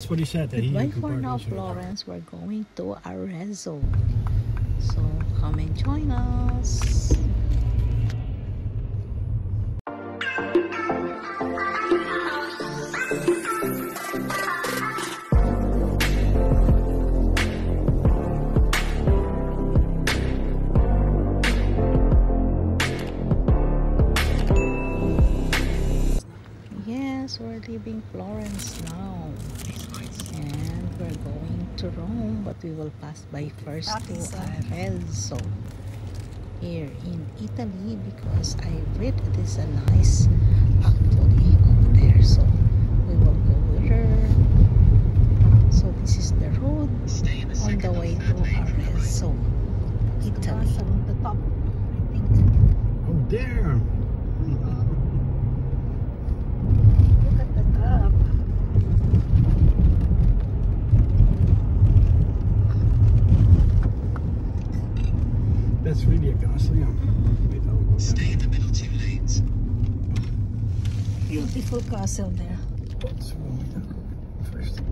That's what he said. Goodbye for now, Florence. We're going to Arezzo. So come and join us. Yes, we're leaving Florence now. And we're going to Rome, but we will pass by first to Arezzo here in Italy, because I read it is a nice actually over there, so we will go with her. So this is the road on the way to Arezzo, Italy. On the top, I think. Oh, there! Look at the top. That's really a castle, yeah. Stay in the middle 2 lanes. Beautiful castle there. So first,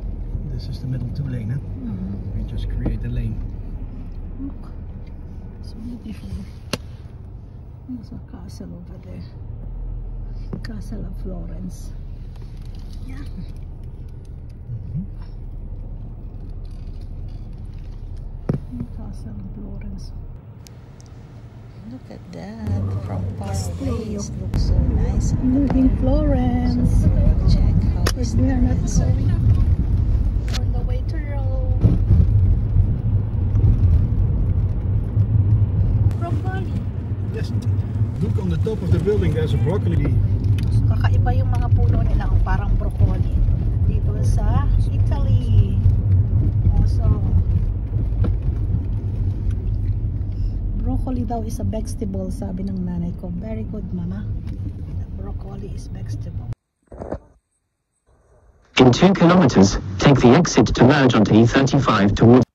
this is the middle 2 lane, huh? Mm-hmm. We just create a lane. Look, it's beautiful. There's a castle over there. Castle of Florence. Yeah. Castle of Florence. Look at that from far away. It looks so nice. Moving Florence. So check how it's on the way to Rome. Broccoli. Yes. Look on the top of the building, there's a broccoli. Kakaiba yung mga puno nila, parang broccoli. Dito sa Italy. Also, broccoli daw is a vegetable, sabi ng nanay ko. Very good, mama. Broccoli is vegetable. In 2 kilometers, take the exit to merge onto E35 towards.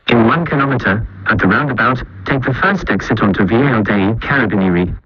In 1 kilometer, at the roundabout, take the first exit onto Via dei Carabinieri.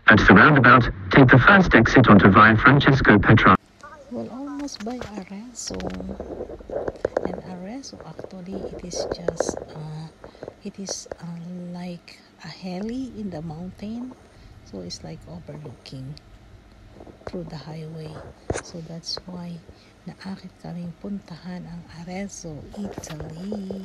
At the roundabout, take the first exit onto Via Francesco Petrarca. Well, almost by Arezzo. And Arezzo, actually, it is just, like a heli in the mountain. So it's like overlooking through the highway. So that's why naakit kaming puntahan ang Arezzo, Italy.